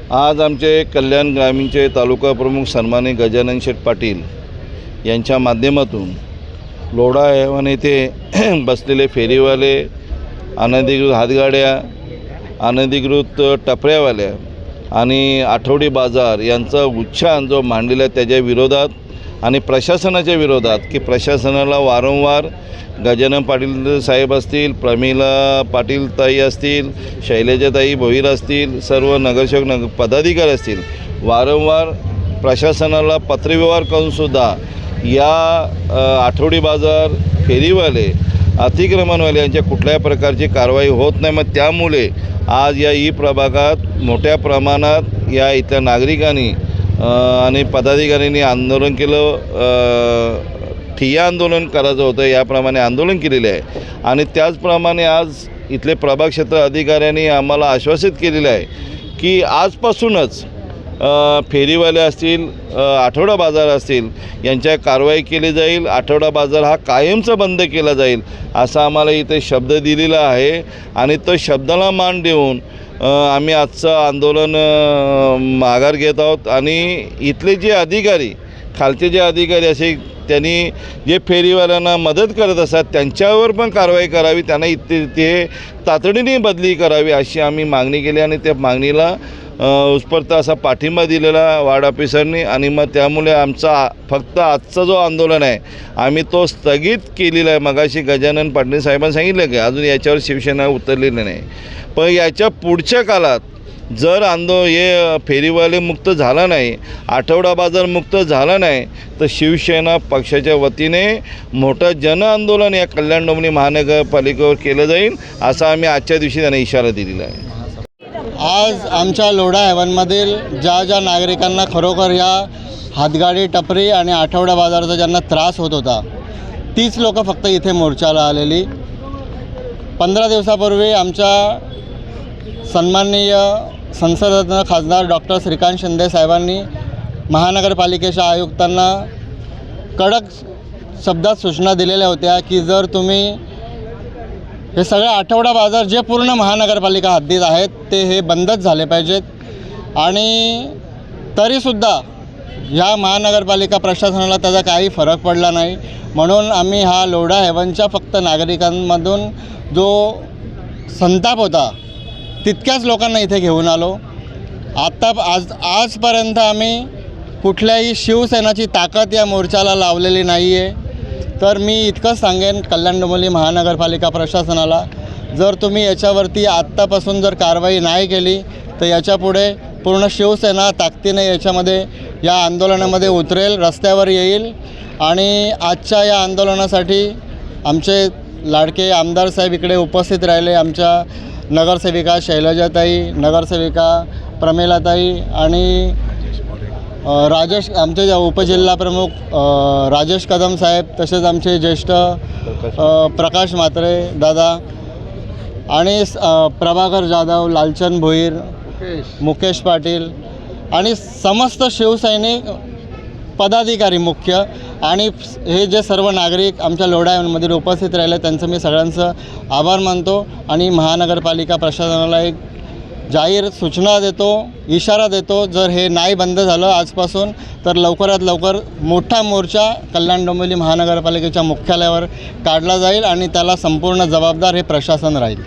आज आमचे कल्याण ग्रामीणचे तालुका प्रमुख सन्माननीय गजानन शेठ पाटील यांच्या माध्यमातून लोढा हैवान येथे बसलेले फेरीवाले, अनधिकृत हातगाड्या, अनधिकृत टपऱ्यावाल्या आणि आठवडी बाजार यांचा उच्छान जो मांडलेला आहे त्याच्या विरोधात आणि प्रशासनाच्या विरोधात की प्रशासनाला वारंवार गजानन पाटील साहेब असतील, प्रमिला पाटील ताई असतील, शैलजाताई भोईर असतील, सर्व नगरसेवक पदाधिकारी असतील, वारंवार प्रशासनाला पत्रव्यवहार करूनसुद्धा या आठवडी बाजार, फेरीवाले, अतिक्रमणवाले यांच्या कुठल्याही प्रकारची कारवाई होत नाही। मग त्यामुळे आज या प्रभागात मोठ्या प्रमाणात या इथल्या नागरिकांनी आणि पदाधिकाऱ्यांनी आंदोलन केलं। ठिय्या आंदोलन करायचं होतं, याप्रमाणे आंदोलन केलेले आहे आणि त्याचप्रमाणे आज इथले प्रभाग क्षेत्र अधिकाऱ्यांनी आम्हाला आश्वासित केलेलं आहे की आजपासूनच फेरीवाले असतील, आठवडा बाजार असतील यांच्या कारवाई केली जाईल। आठवडा बाजार हा कायमचा बंद केला जाईल असा आम्हाला इथे शब्द दिलेला आहे आणि तो शब्दाला मान देऊन आम्ही आजचं आंदोलन माघार घेत आहोत आणि इथले जे अधिकारी, खालचे जे अधिकारी असे त्यांनी जे फेरीवाल्यांना मदत करत असतात त्यांच्यावर पण कारवाई करावी, त्यांना ते तातडीने बदली करावी अशी आम्ही मागणी केली आणि त्या मागणीला उत्स्फूर्त असा पाठिंबा दिलेला वार्ड ऑफिसरनी आणि मग त्यामुळे आमचा फक्त आजचा जो आंदोलन आहे आम्ही तो स्थगित केलेला आहे। मगाशी गजानन पाटील साहेबांनी सांगितलं की अजून याच्यावर शिवसेना उतरलेली नाही, पण याच्या पुढच्या काळात जर हे फेरीवाले मुक्त झाला नाही, आठवडा बाजार मुक्त झाला नाही तर शिवसेना पक्षाच्या वतीने मोठं जनआंदोलन या कल्याण डोंबिवली महानगरपालिकेवर केलं जाईल असा आम्ही आजच्या दिवशी त्यांना इशारा दिलेला आहे। आज आमच्या लोढा हैवानमधील ज्या नागरिकांना खरोखर या हातगाडी, टपरी आणि आठवडा बाजाराचा ज्यांना त्रास होत होता तीच लोकं फक्त इथे मोर्चाला आलेली। 15 दिवसापूर्वी आमच्या सन्माननीय संसदरत्न खासदार डॉक्टर श्रीकांत शिंदे साहेबांनी महानगरपालिकेच्या आयुक्तांना कडक शब्दात सूचना दिलेल्या होत्या की जर तुम्ही हे सगळे आठवडा बाजार जे पूर्ण महानगरपालिका हद्दीत आहेत ते हे बंदच झाले पाहिजेत आणि तरीसुद्धा ह्या महानगरपालिका प्रशासनाला त्याचा काही फरक पडला नाही। म्हणून आम्ही हा लोढा हैवानच्या फक्त नागरिकांमधून जो संताप होता तितक्याच लोकांना इथे घेऊन आलो। आजपर्यंत आम्ही कुठल्याही शिवसेनाची ताकद या मोर्चाला लावलेली नाही आहे। तर मी इतकंच सांगेन कल्याण डोंबिवली महानगरपालिका प्रशासनाला, जर तुम्ही याच्यावरती आत्तापासून जर कारवाई नाही केली तर याच्यापुढे पूर्ण शिवसेना ताकदीने या आंदोलनामध्ये उतरेल, रस्त्यावर येईल आणि आजच्या या आंदोलनासाठी आमचे लाडके आमदार साहेब इकडे उपस्थित राहिले, आमच्या नगरसेविका शैलजाताई, नगरसेविका प्रमिलाताई आणि आमचे उपजिल्हा प्रमुख राजेश कदम साहेब, तसेच आमचे ज्येष्ठ प्रकाश म्हात्रे दादा आणि प्रभाकर जाधव, लालचंद भोईर, मुकेश पाटील आणि समस्त शिवसैनिक पदाधिकारी मुख्य आणि हे जे सर्व नागरिक आमच्या लोढा हैवानमध्ये उपस्थित राहिले त्यांचं मी सगळ्यांचं आभार मानतो आणि महानगरपालिका प्रशासनाला एक जाहीर सूचना देतो, इशारा देतो, जर हे नाही बंद झालं आजपासून तर लवकरात लवकर मोठा मोर्चा कल्याण डोंबिवली महानगरपालिकेच्या मुख्यालयावर काढला जाईल आणि त्याला संपूर्ण जबाबदार हे प्रशासन राहील।